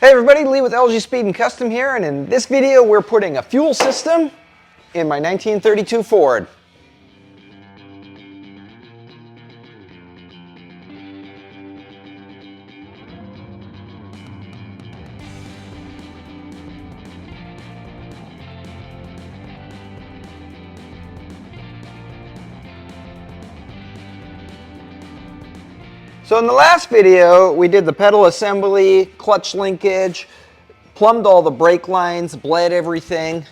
Hey everybody, Lee with LG Speed and Custom here, and in this video we're putting a fuel system in my 1932 Ford. So in the last video, we did the pedal assembly, clutch linkage, plumbed all the brake lines, bled everything,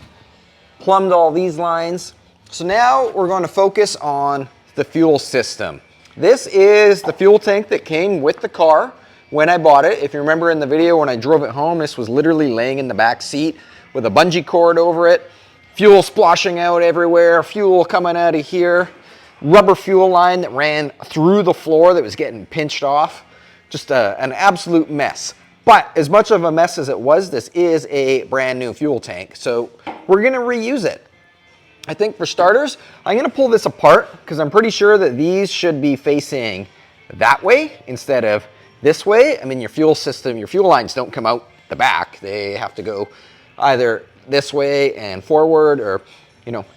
plumbed all these lines. So now we're going to focus on the fuel system. This is the fuel tank that came with the car when I bought it. If you remember in the video when I drove it home, this was literally laying in the back seat with a bungee cord over it, fuel splashing out everywhere, fuel coming out of here. Rubber fuel line that ran through the floor that was getting pinched off. Just an absolute mess. But as much of a mess as it was, this is a brand new fuel tank. So we're gonna reuse it. I think for starters, I'm gonna pull this apart because I'm pretty sure that these should be facing that way instead of this way. I mean, your fuel system, your fuel lines don't come out the back. They have to go either this way and forward or,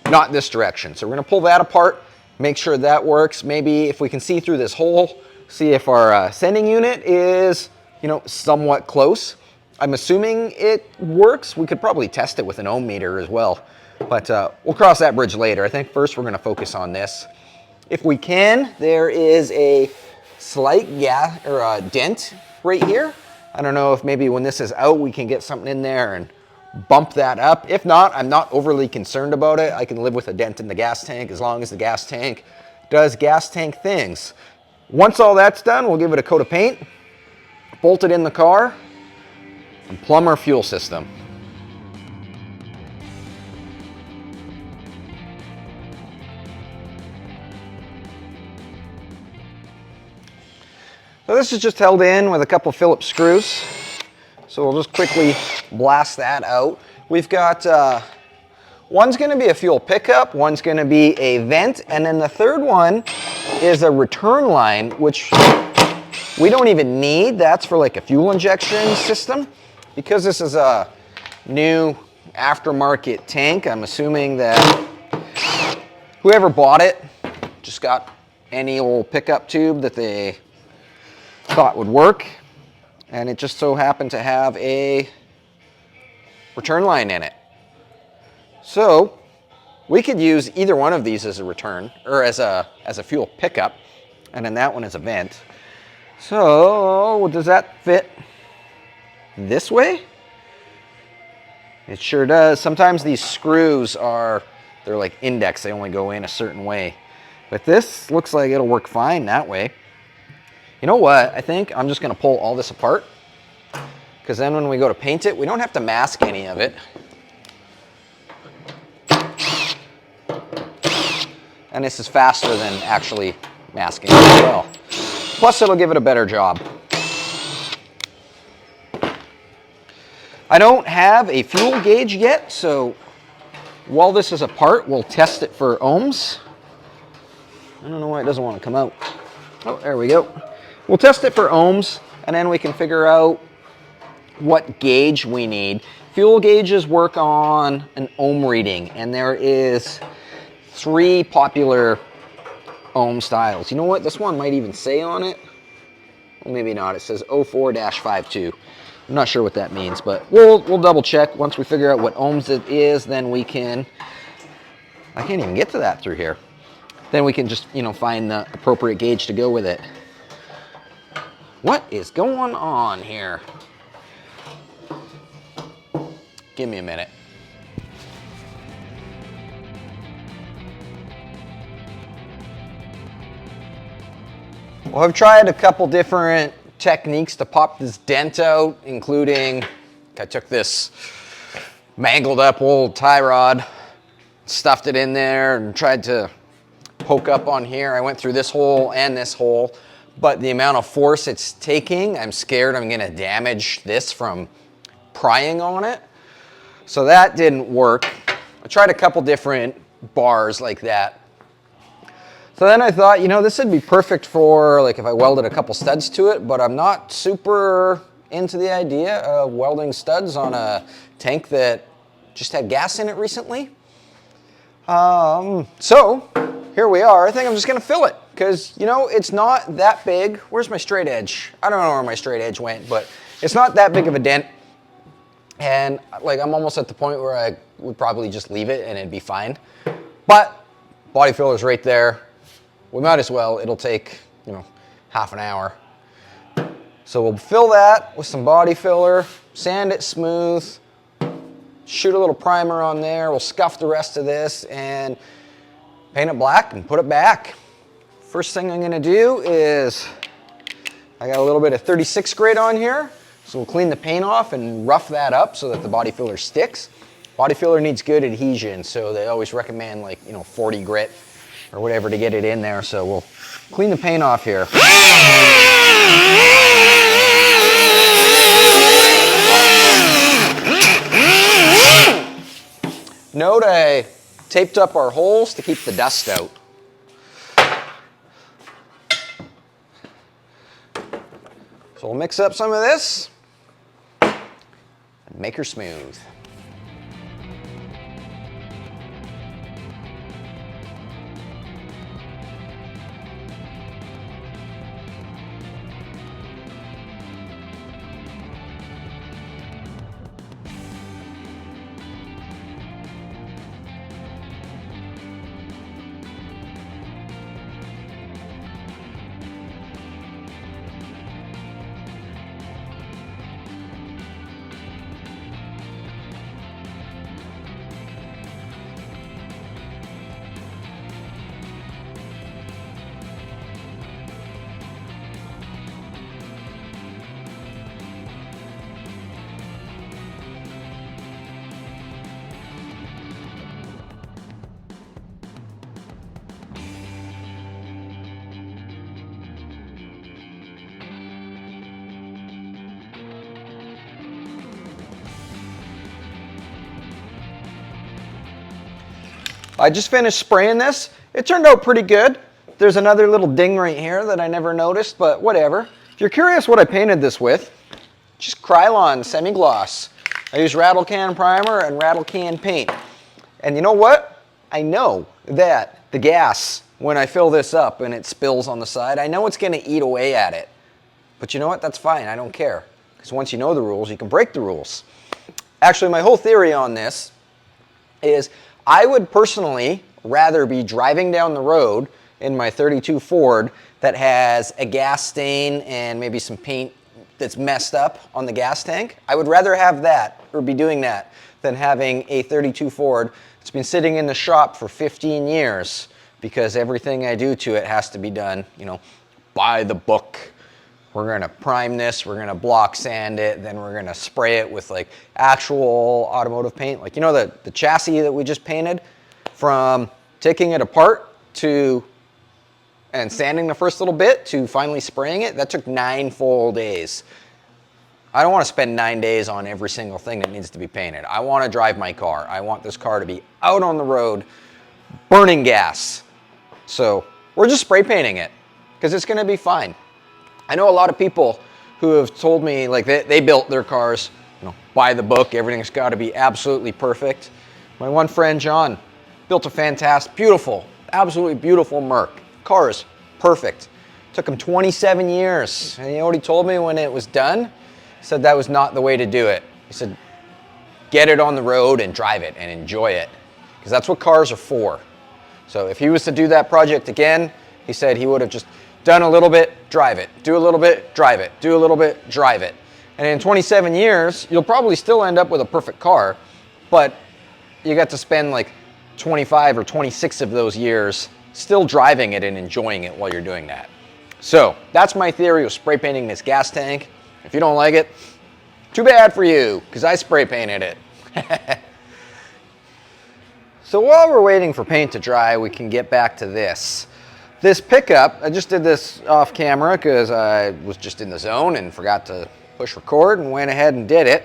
not this direction. So we're gonna pull that apart. Make sure that works. Maybe if we can see through this hole, see if our sending unit is, somewhat close. I'm assuming it works. We could probably test it with an ohm meter as well, but we'll cross that bridge later. I think first we're going to focus on this. If we can, there is a slight dent right here. I don't know if maybe when this is out, we can get something in there and bump that up. If not, I'm not overly concerned about it. I can live with a dent in the gas tank as long as the gas tank does gas tank things. Once all that's done, we'll give it a coat of paint, bolt it in the car, and plumb our fuel system. So this is just held in with a couple Phillips screws. So we'll just quickly blast that out. We've got, one's gonna be a fuel pickup, one's gonna be a vent, and then the third one is a return line, which we don't even need. That's for like a fuel injection system. Because this is a new aftermarket tank, I'm assuming that whoever bought it just got any old pickup tube that they thought would work. And it just so happened to have a return line in it. So we could use either one of these as a return or as a fuel pickup, and then that one is a vent. So does that fit this way? It sure does. Sometimes these screws they're like index, they only go in a certain way. But this looks like it'll work fine that way. You know what? I think I'm just going to pull all this apart because then when we go to paint it, we don't have to mask any of it. And this is faster than actually masking it as well. Plus, it'll give it a better job. I don't have a fuel gauge yet, so while this is apart, we'll test it for ohms. I don't know why it doesn't want to come out. Oh, there we go. We'll test it for ohms, and then we can figure out what gauge we need. Fuel gauges work on an ohm reading, and there is 3 popular ohm styles. You know what? This one might even say on it. Well, maybe not. It says 04-52. I'm not sure what that means, but we'll double check. Once we figure out what ohms it is, then we can... I can't even get to that through here. Then we can just, find the appropriate gauge to go with it. What is going on here? Give me a minute. Well, I've tried a couple different techniques to pop this dent out, including I took this mangled up old tie rod, stuffed it in there, and tried to poke up on here. I went through this hole and this hole. But the amount of force it's taking, I'm scared I'm gonna damage this from prying on it. So that didn't work. I tried a couple different bars like that. So then I thought, this would be perfect for like if I welded a couple studs to it, but I'm not super into the idea of welding studs on a tank that just had gas in it recently. So here we are. I think I'm just gonna fill it because, you know, it's not that big. Where's my straight edge? I don't know where my straight edge went, but it's not that big of a dent. And like, I'm almost at the point where I would probably just leave it and it'd be fine. But body filler's right there. We might as well. It'll take, you know, half an hour. So we'll fill that with some body filler, sand it smooth, shoot a little primer on there. We'll scuff the rest of this and paint it black and put it back. First thing I'm gonna do is, I got a little bit of 36 grit on here. So we'll clean the paint off and rough that up so that the body filler sticks. Body filler needs good adhesion, so they always recommend, like, you know, 40 grit or whatever to get it in there. So we'll clean the paint off here. Note I taped up our holes to keep the dust out. So we'll mix up some of this and make her smooth. I just finished spraying this. It turned out pretty good. There's another little ding right here that I never noticed, but whatever. If you're curious what I painted this with, just Krylon semi-gloss. I use rattle can primer and rattle can paint. And you know what? I know that the gas, when I fill this up and it spills on the side, I know it's gonna eat away at it. But you know what? That's fine, I don't care. Because once you know the rules, you can break the rules. Actually, my whole theory on this is I would personally rather be driving down the road in my 32 Ford that has a gas stain and maybe some paint that's messed up on the gas tank. I would rather have that, or be doing that, than having a 32 Ford that's been sitting in the shop for 15 years because everything I do to it has to be done, you know, by the book. We're gonna prime this, we're gonna block sand it, then we're gonna spray it with like actual automotive paint. Like, you know, the chassis that we just painted, from taking it apart to, and sanding the first little bit to finally spraying it, that took 9 full days. I don't wanna spend 9 days on every single thing that needs to be painted. I wanna drive my car. I want this car to be out on the road, burning gas. So we're just spray painting it because it's gonna be fine. I know a lot of people who have told me, like, they built their cars, you know, by the book. Everything's got to be absolutely perfect. My one friend, John, built a fantastic, beautiful, absolutely beautiful Merc. Car is perfect. Took him 27 years. And you know what he told me when it was done? He said that was not the way to do it. He said, get it on the road and drive it and enjoy it. Because that's what cars are for. So if he was to do that project again, he said he would have just done a little bit, drive it. Do a little bit, drive it. Do a little bit, drive it. And in 27 years, you'll probably still end up with a perfect car, but you got to spend like 25 or 26 of those years still driving it and enjoying it while you're doing that. So that's my theory of spray painting this gas tank. If you don't like it, too bad for you, because I spray painted it. So while we're waiting for paint to dry, we can get back to this. This pickup, I just did this off camera because I was just in the zone and forgot to push record and went ahead and did it.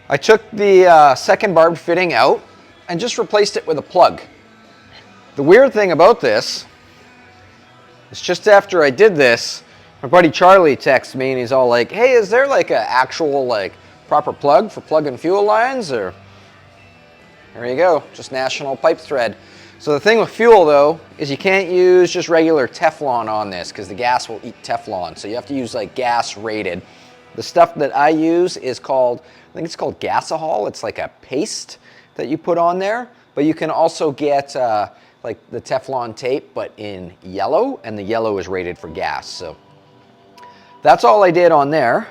I took the second barbed fitting out and just replaced it with a plug. The weird thing about this is just after I did this, My buddy Charlie texts me and he's all like, hey, is there like an actual like proper plug for plugging fuel lines? Or there you go, just national pipe thread. So the thing with fuel though is you can't use just regular Teflon on this because the gas will eat Teflon. So you have to use like gas rated. The stuff that I use is called, I think it's called gasohol. It's like a paste that you put on there, but you can also get like the Teflon tape, but in yellow, and the yellow is rated for gas. So that's all I did on there.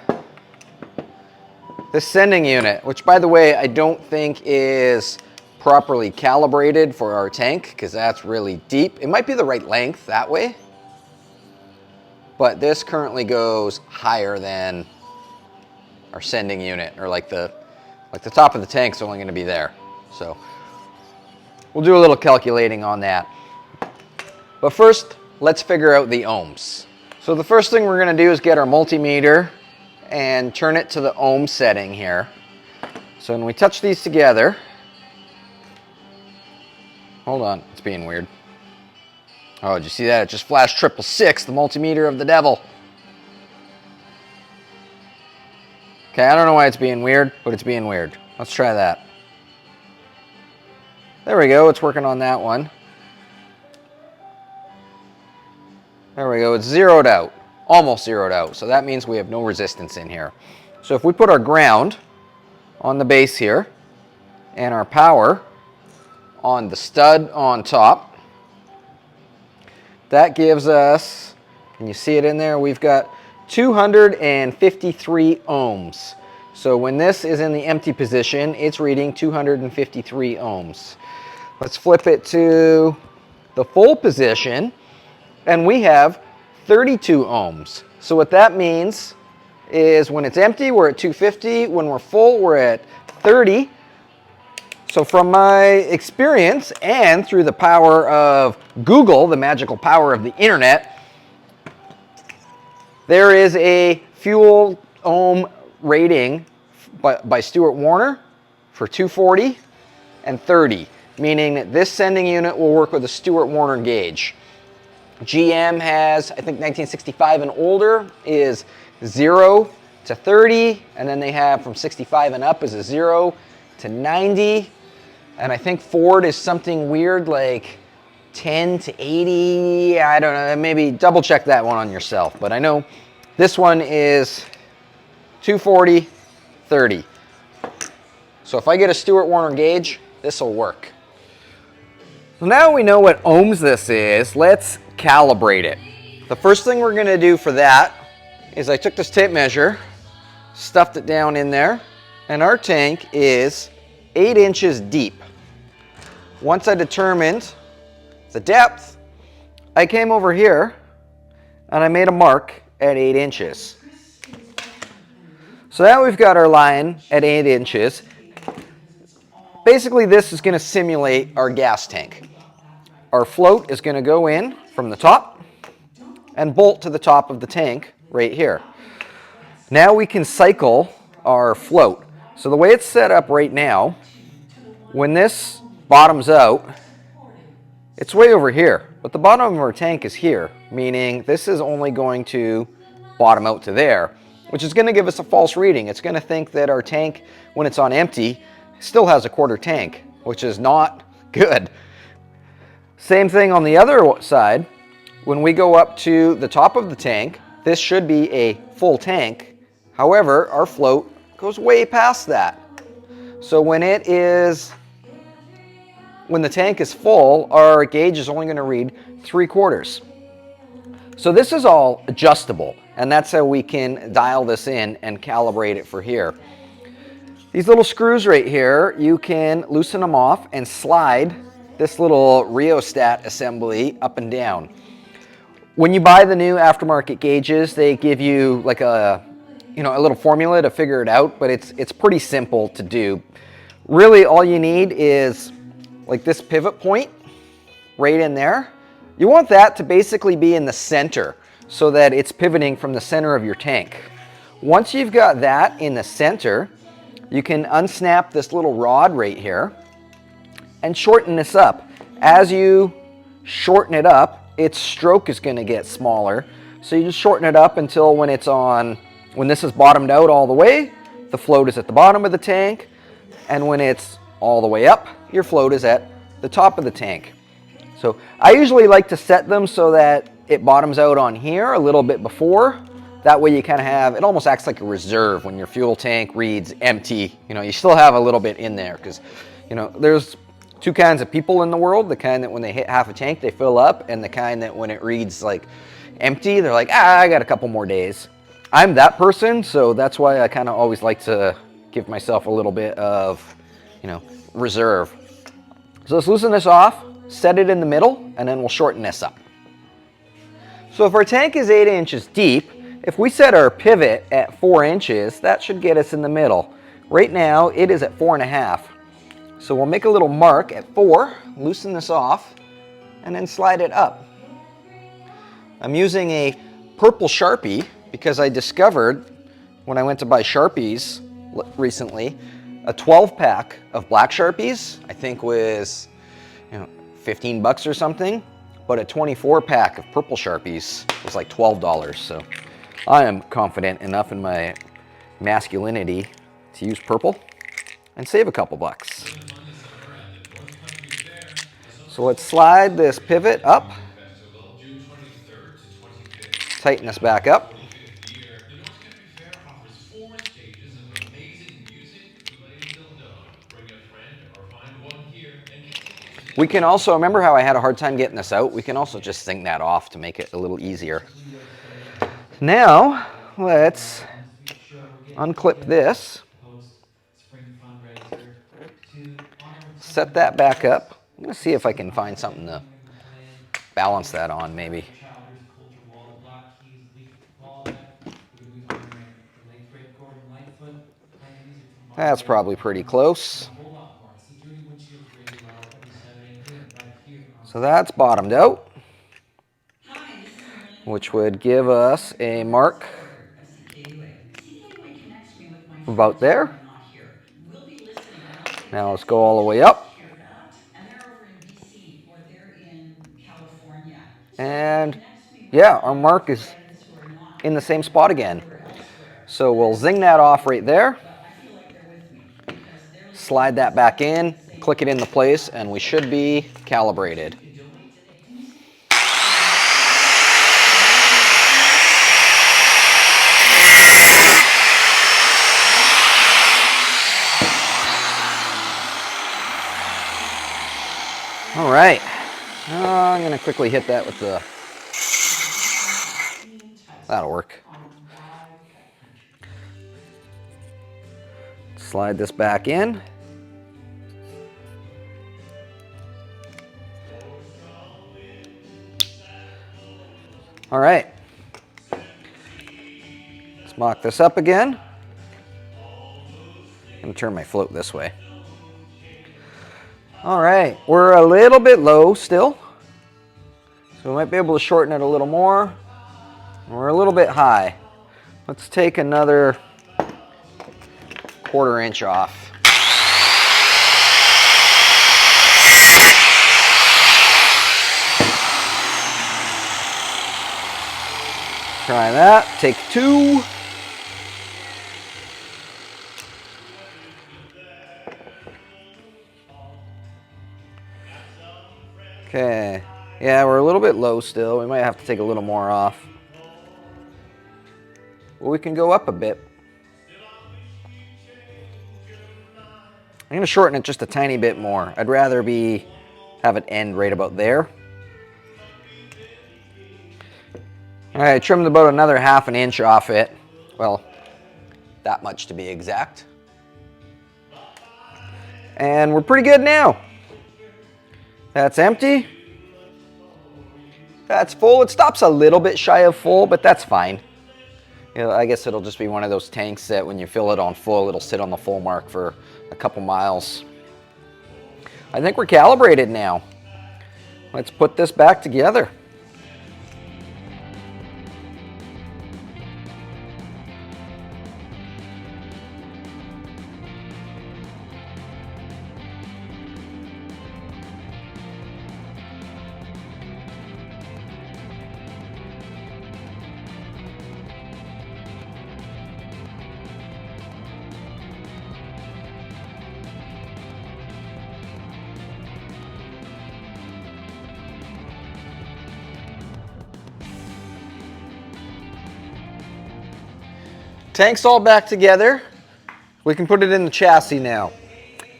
The sending unit, which by the way, I don't think is properly calibrated for our tank because that's really deep. It might be the right length that way, but this currently goes higher than our sending unit, or like the top of the tank's only going to be there. So we'll do a little calculating on that. But first, let's figure out the ohms. So the first thing we're going to do is get our multimeter and turn it to the ohm setting here. So when we touch these together, hold on, it's being weird. Oh, did you see that? It just flashed 666, the multimeter of the devil. Okay, I don't know why it's being weird, but it's being weird. Let's try that. There we go, it's working on that one. There we go, it's zeroed out, almost zeroed out. So that means we have no resistance in here. So if we put our ground on the base here and our power on the stud on top, that gives us, can you see it in there? We've got 253 ohms. So when this is in the empty position, it's reading 253 ohms. Let's flip it to the full position, and we have 32 ohms. So what that means is when it's empty, we're at 250. When we're full, we're at 30. So from my experience and through the power of Google, the magical power of the internet, there is a fuel ohm rating by Stuart Warner for 240 and 30, meaning that this sending unit will work with a Stuart Warner gauge. GM has, I think 1965 and older is 0 to 30, and then they have from 65 and up is a 0 to 90, and I think Ford is something weird like 10 to 80, I don't know, maybe double check that one on yourself, but I know this one is 240, 30. So if I get a Stuart Warner gauge, this will work. So now we know what ohms this is, let's calibrate it. The first thing we're going to do for that is I took this tape measure, stuffed it down in there, and our tank is 8 inches deep. Once I determined the depth, I came over here and I made a mark at 8 inches. So now we've got our line at 8 inches. Basically, this is going to simulate our gas tank. Our float is going to go in from the top and bolt to the top of the tank right here. Now we can cycle our float. So the way it's set up right now, when this bottoms out, it's way over here, but the bottom of our tank is here, meaning this is only going to bottom out to there, which is going to give us a false reading. It's going to think that our tank, when it's on empty, still has a quarter tank, which is not good. Same thing on the other side. When we go up to the top of the tank, this should be a full tank. However, our float goes way past that. So when the tank is full, our gauge is only going to read 3/4. So this is all adjustable, and that's how we can dial this in and calibrate it for here. These little screws right here, you can loosen them off and slide this little rheostat assembly up and down. When you buy the new aftermarket gauges, they give you like a little formula to figure it out, but it's pretty simple to do. Really, all you need is like this pivot point right in there. You want that to basically be in the center so that it's pivoting from the center of your tank. Once you've got that in the center, you can unsnap this little rod right here and shorten this up. As you shorten it up, its stroke is going to get smaller, So you just shorten it up until when this is bottomed out all the way, the float is at the bottom of the tank, and when it's all the way up, your float is at the top of the tank. So I usually like to set them so that it bottoms out on here a little bit before. That way you kind of have, it almost acts like a reserve when your fuel tank reads empty. You know, you still have a little bit in there because, you know, there's two kinds of people in the world. The kind that when they hit half a tank, they fill up, and the kind that when it reads like empty, they're like, I got a couple more days. I'm that person, so that's why I kind of always like to give myself a little bit of, you know, reserve. So let's loosen this off, set it in the middle, and then we'll shorten this up. So if our tank is 8 inches deep, if we set our pivot at 4 inches, that should get us in the middle. Right now, it is at 4.5. So we'll make a little mark at 4, loosen this off, and then slide it up. I'm using a purple Sharpie because I discovered when I went to buy Sharpies recently, a 12-pack of black Sharpies, I think was, you know, 15 bucks or something, but a 24-pack of purple Sharpies was like $12. So I am confident enough in my masculinity to use purple and save a couple bucks. So let's slide this pivot up, tighten this back up. We can also, remember how I had a hard time getting this out? We can also just sink that off to make it a little easier. Now, let's unclip this, set that back up. I'm going to see if I can find something to balance that on, maybe. That's probably pretty close. So that's bottomed out, which would give us a mark about there. Now let's go all the way up. And yeah, our mark is in the same spot again. So we'll zing that off right there. Slide that back in, click it into place, and we should be calibrated. All right, I'm gonna quickly hit that with the, that'll work. Slide this back in. All right, let's mock this up again. I'm gonna turn my float this way. All right, we're a little bit low still, so we might be able to shorten it a little more. We're a little bit high. Let's take another 1/4 inch off. Try that, take 2. Okay, yeah, we're a little bit low still. We might have to take a little more off. Well, we can go up a bit. I'm going to shorten it just a tiny bit more. I'd rather have it end right about there. All right, I trimmed about another 1/2 inch off it. Well, that much to be exact. And we're pretty good now. That's empty. That's full. It stops a little bit shy of full, but that's fine. You know, I guess it'll just be one of those tanks that when you fill it on full, it'll sit on the full mark for a couple miles. I think we're calibrated now. Let's put this back together. Tank's all back together. We can put it in the chassis now.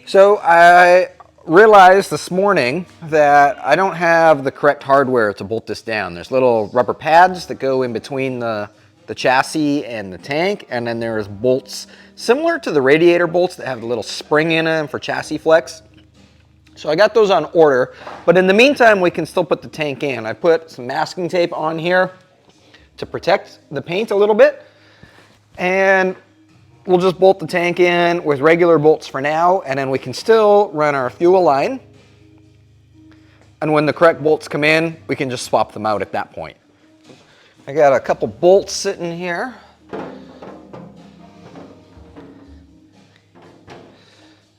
So I realized this morning that I don't have the correct hardware to bolt this down. There's little rubber pads that go in between the chassis and the tank, and then there's bolts similar to the radiator bolts that have the little spring in them for chassis flex. So I got those on order, but in the meantime we can still put the tank in. I put some masking tape on here to protect the paint a little bit, and we'll just bolt the tank in with regular bolts for now, and then we can still run our fuel line, and when the correct bolts come in we can just swap them out at that point. I got a couple bolts sitting here.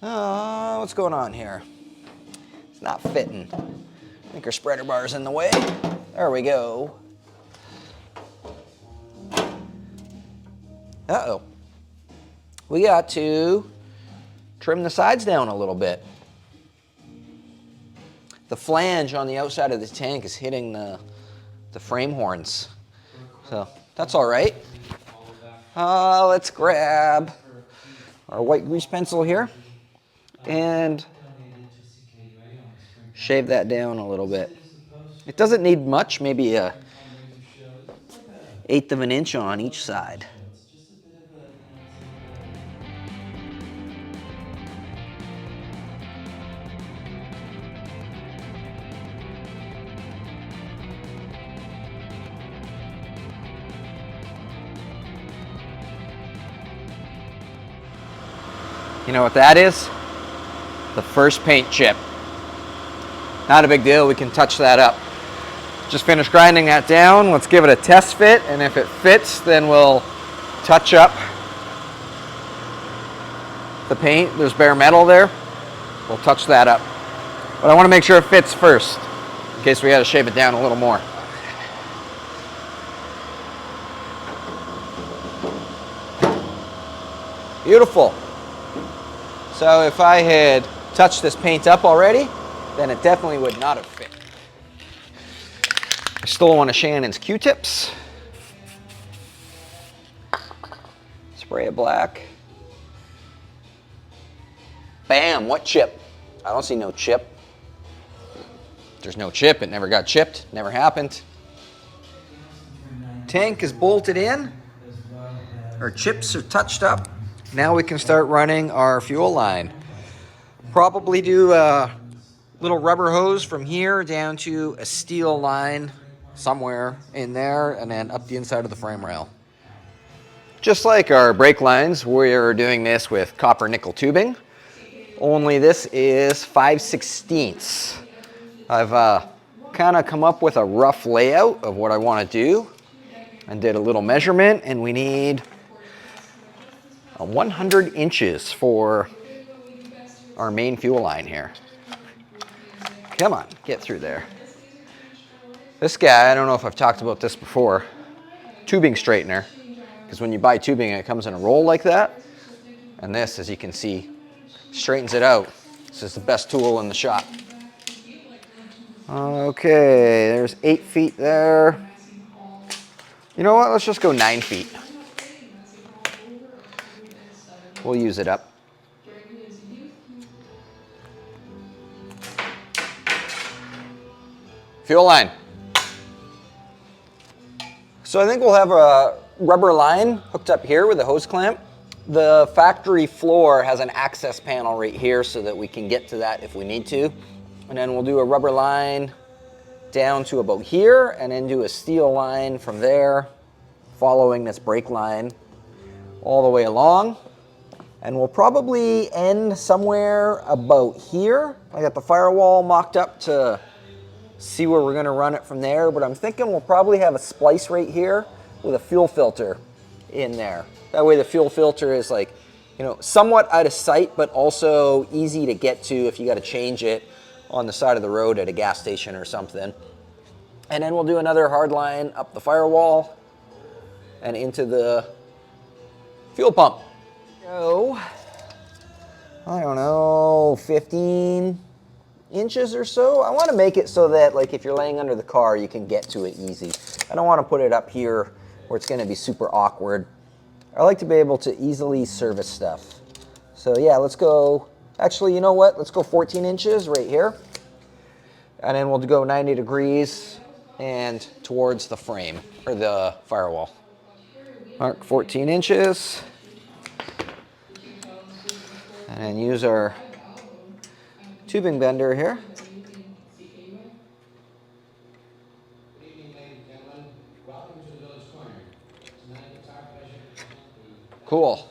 What's going on here? It's not fitting. I think our spreader bar is in the way. There we go. Uh-oh. We got to trim the sides down a little bit. The flange on the outside of the tank is hitting the frame horns. So that's all right. Let's grab our white grease pencil here and shave that down a little bit. It doesn't need much, maybe a 1/8 of an inch on each side. You know what that is? The first paint chip. Not a big deal, we can touch that up. Just finished grinding that down. Let's give it a test fit, and if it fits, then we'll touch up the paint. There's bare metal there. We'll touch that up. But I want to make sure it fits first, in case we got to shave it down a little more. Beautiful. So if I had touched this paint up already, then it definitely would not have fit. I stole one of Shannon's Q-tips. Spray it black. Bam, what chip? I don't see no chip. There's no chip, it never got chipped, never happened. Tank is bolted in. Our chips are touched up. Now we can start running our fuel line. Probably do a little rubber hose from here down to a steel line somewhere in there, and then up the inside of the frame rail. Just like our brake lines, we're doing this with copper nickel tubing, only this is 5/16. I've kind of come up with a rough layout of what I want to do and did a little measurement, and we need 100 inches for our main fuel line here. Come on, get through there. This guy, I don't know if I've talked about this before, tubing straightener, because when you buy tubing it comes in a roll like that, and this, as you can see, straightens it out. This is the best tool in the shop. Okay, there's 8 feet there. You know what, let's just go 9 feet. We'll use it up. Fuel line. So I think we'll have a rubber line hooked up here with a hose clamp. The factory floor has an access panel right here so that we can get to that if we need to. And then we'll do a rubber line down to about here, and then do a steel line from there, following this brake line all the way along. And we'll probably end somewhere about here. I got the firewall mocked up to see where we're gonna run it from there, but I'm thinking we'll probably have a splice right here with a fuel filter in there. That way the fuel filter is, like, you know, somewhat out of sight, but also easy to get to if you gotta change it on the side of the road at a gas station or something. And then we'll do another hard line up the firewall and into the fuel pump. So, I don't know, 15 inches or so. I want to make it so that, like, if you're laying under the car, you can get to it easy. I don't want to put it up here where it's going to be super awkward. I like to be able to easily service stuff. So yeah, let's go, actually, you know what? Let's go 14 inches right here. And then we'll go 90 degrees and towards the frame, or the firewall. Mark 14 inches. And then use our tubing bender here. Cool.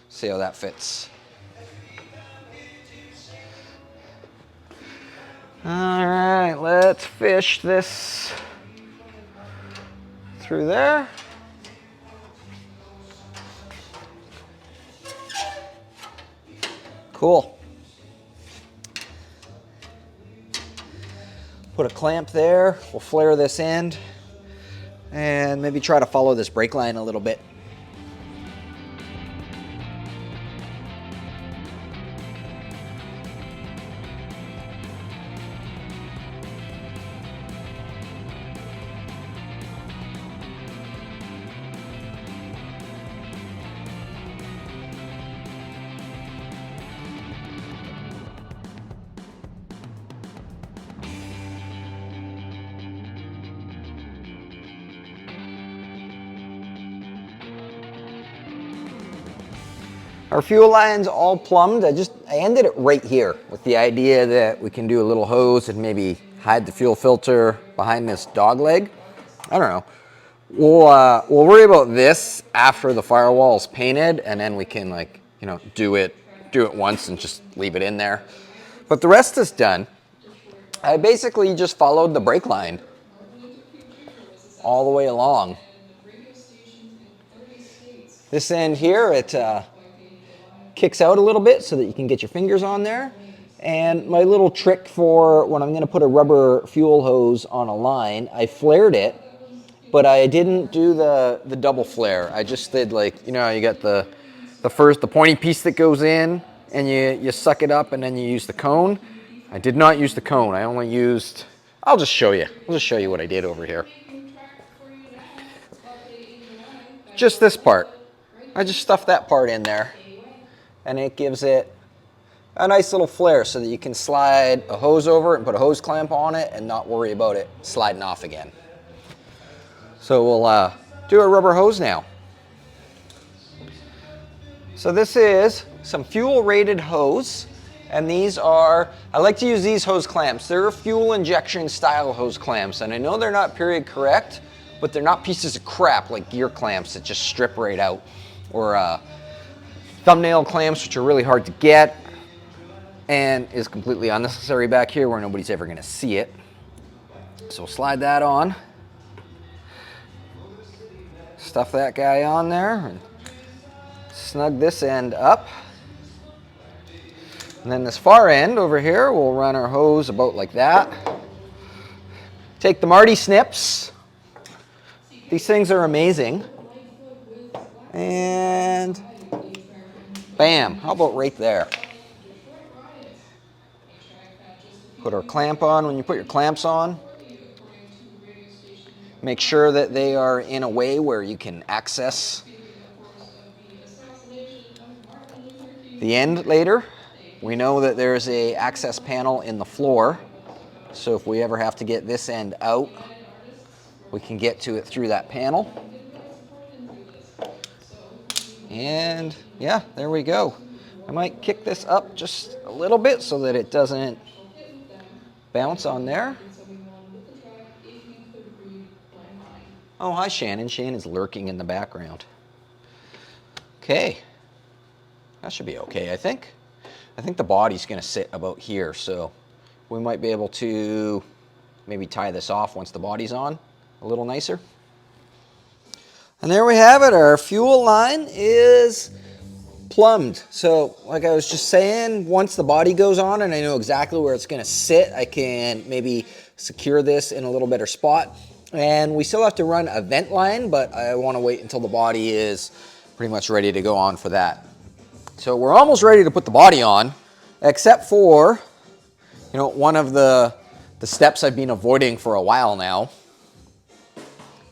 See how that fits. All right, let's fish this through there. Cool. Put a clamp there. We'll flare this end and maybe try to follow this brake line a little bit. Our fuel line's all plumbed. I ended it right here with the idea that we can do a little hose and maybe hide the fuel filter behind this dog leg. I don't know. We'll worry about this after the firewall's painted, and then we can, like, you know, do it once and just leave it in there. But the rest is done. I basically just followed the brake line all the way along. This end here, it kicks out a little bit so that you can get your fingers on there. And my little trick for when I'm going to put a rubber fuel hose on a line, I flared it, but I didn't do the double flare. I just did, like, you know how you got the pointy piece that goes in and you suck it up and then you use the cone. I did not use the cone. I only used, I'll just show you what I did over here. Just this part. I just stuffed that part in there, and it gives it a nice little flare so that you can slide a hose over it and put a hose clamp on it and not worry about it sliding off again. So we'll do a rubber hose now. So this is some fuel rated hose, and these are, I like to use these hose clamps. They're fuel injection style hose clamps, and I know they're not period correct, but they're not pieces of crap like gear clamps that just strip right out, or thumbnail clamps, which are really hard to get and is completely unnecessary back here where nobody's ever going to see it. So we'll slide that on, stuff that guy on there, and snug this end up. And then this far end over here, we'll run our hose about like that. Take the Marty snips. These things are amazing. And bam, how about right there? Put our clamp on. When you put your clamps on, make sure that they are in a way where you can access the end later. We know that there's an access panel in the floor, so if we ever have to get this end out, we can get to it through that panel. And yeah, there we go. I might kick this up just a little bit so that it doesn't bounce on there. Oh, hi Shannon. Shannon's lurking in the background. Okay. That should be okay, I think. I think the body's going to sit about here, so we might be able to maybe tie this off once the body's on a little nicer. And there we have it. Our fuel line is plumbed. So like I was just saying, once the body goes on and I know exactly where it's going to sit, I can maybe secure this in a little better spot. And we still have to run a vent line, but I want to wait until the body is pretty much ready to go on for that. So we're almost ready to put the body on, except for, you know, one of the steps I've been avoiding for a while now.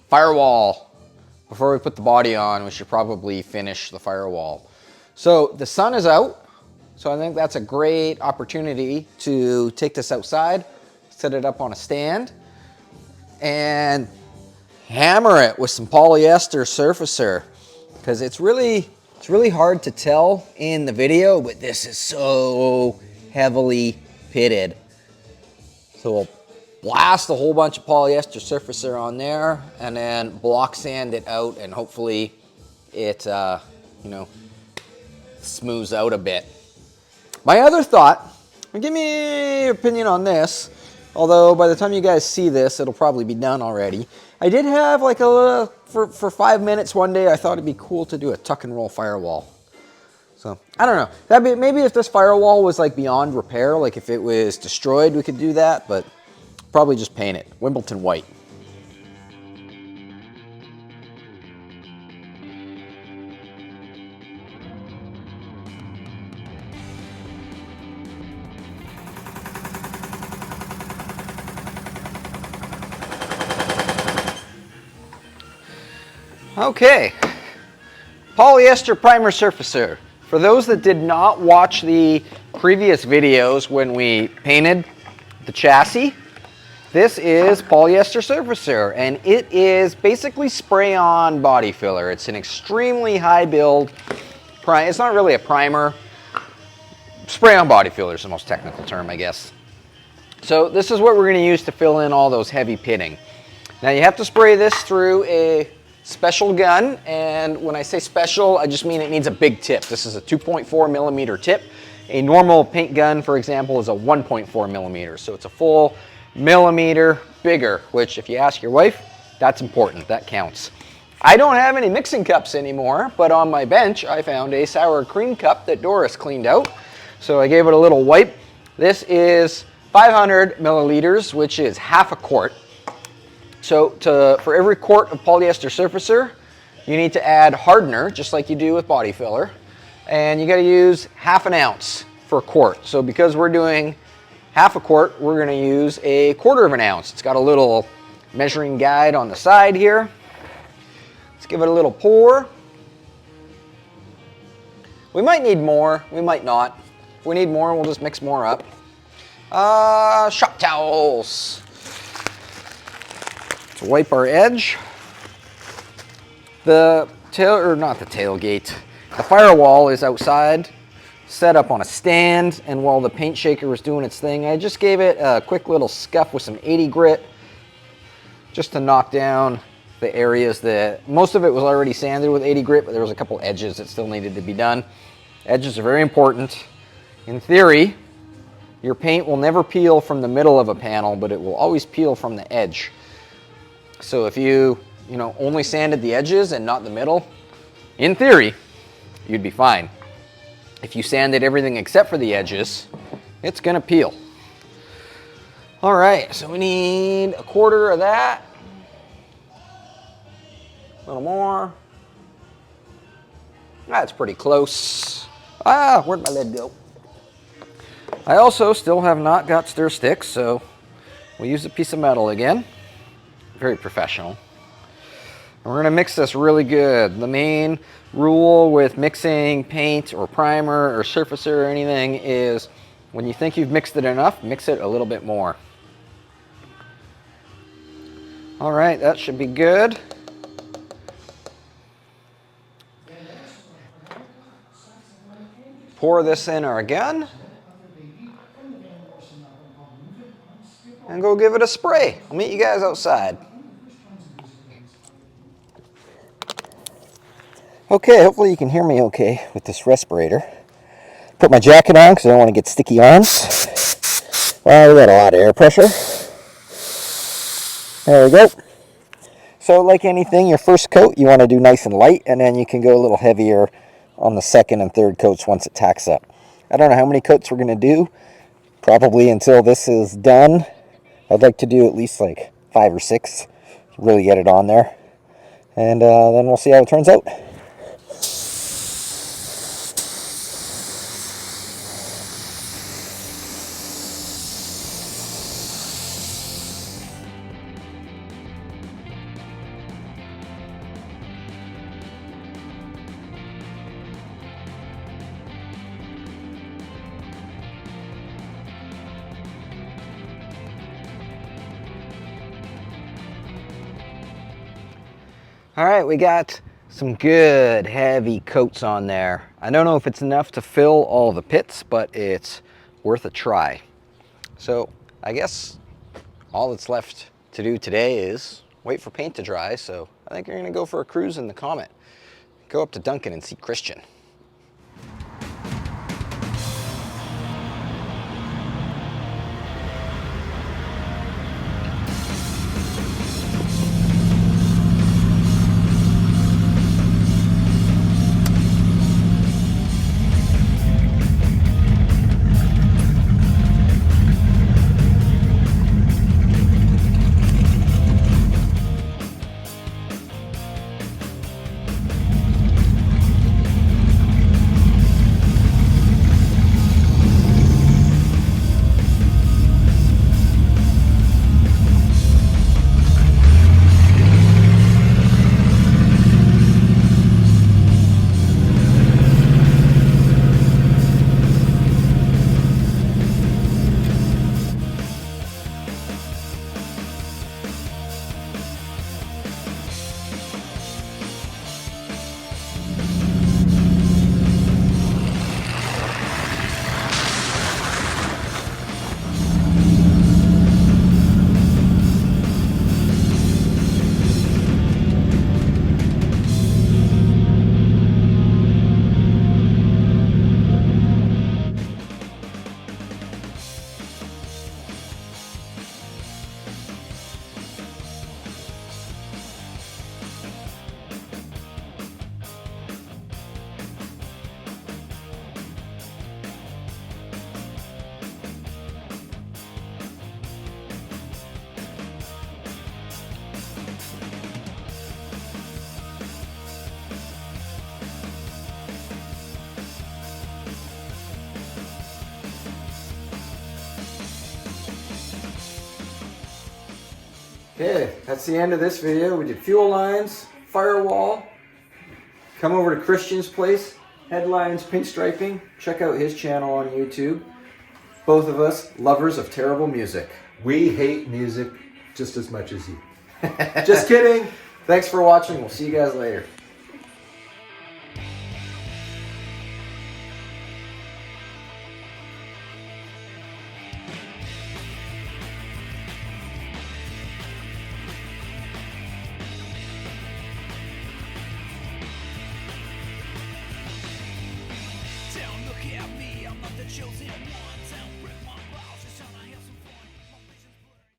Firewall. before we put the body on, we should probably finish the firewall. So the sun is out, so I think that's a great opportunity to take this outside, set it up on a stand, and hammer it with some polyester surfacer, because it's really hard to tell in the video, but this is so heavily pitted. So we'll blast a whole bunch of polyester surfacer on there and then block sand it out, and hopefully it, you know, smooths out a bit. My other thought, and give me your opinion on this, although by the time you guys see this, it'll probably be done already. I did have like a little, for 5 minutes one day, I thought it'd be cool to do a tuck and roll firewall. So, I don't know. That'd be, maybe if this firewall was like beyond repair, like if it was destroyed, we could do that, but probably just paint it Wimbledon white. Okay, polyester primer surfacer. For those that did not watch the previous videos when we painted the chassis, this is polyester surfacer, and it is basically spray-on body filler. It's an extremely high build. It's not really a primer. Spray-on body filler is the most technical term, I guess. So this is what we're going to use to fill in all those heavy pitting. Now you have to spray this through a special gun, and when I say special, I just mean it needs a big tip. This is a 2.4 millimeter tip. A normal paint gun, for example, is a 1.4 millimeter, so it's a full millimeter bigger, which if you ask your wife, that's important, that counts. I don't have any mixing cups anymore, but on my bench I found a sour cream cup that Doris cleaned out, so I gave it a little wipe. This is 500 milliliters, which is half a quart. So for every quart of polyester surfacer, you need to add hardener, just like you do with body filler. And you gotta use half an ounce for a quart. So because we're doing half a quart, we're gonna use a quarter of an ounce. It's got a little measuring guide on the side here. Let's give it a little pour. We might need more, we might not. If we need more, we'll just mix more up. Shop towels. To wipe our edge. The tailgate. The firewall is outside, set up on a stand, and while the paint shaker was doing its thing, I just gave it a quick little scuff with some 80 grit, just to knock down the areas that, most of it was already sanded with 80 grit, but there was a couple edges that still needed to be done. Edges are very important. In theory, your paint will never peel from the middle of a panel, but it will always peel from the edge. So if you only sanded the edges and not the middle, in theory, you'd be fine. If you sanded everything except for the edges, it's gonna peel. All right, so we need a quarter of that. A little more. That's pretty close. Where'd my lid go? I also still have not got stir sticks, so we'll use a piece of metal again. Very professional. And we're gonna mix this really good. The main rule with mixing paint or primer or surfacer or anything is when you think you've mixed it enough, mix it a little bit more. All right, that should be good. Pour this in our gun and go give it a spray. I'll meet you guys outside. Okay, hopefully you can hear me okay with this respirator. Put my jacket on because I don't want to get sticky arms. Well, we got a lot of air pressure. There we go. So like anything, your first coat you want to do nice and light, and then you can go a little heavier on the second and third coats once it tacks up. I don't know how many coats we're going to do, probably until this is done. I'd like to do at least like 5 or 6 to really get it on there. And then we'll see how it turns out. All right, we got some good heavy coats on there. I don't know if it's enough to fill all the pits, but it's worth a try. So I guess all that's left to do today is wait for paint to dry. So I think we're gonna go for a cruise in the Comet. Go up to Duncan and see Christian. Okay, that's the end of this video. We did fuel lines, firewall. Come over to Christian's place, headlines, pinstriping. Check out his channel on YouTube. Both of us lovers of terrible music. We hate music just as much as you. Just kidding. Thanks for watching. We'll see you guys later. Don't look at me, I'm not the chosen one.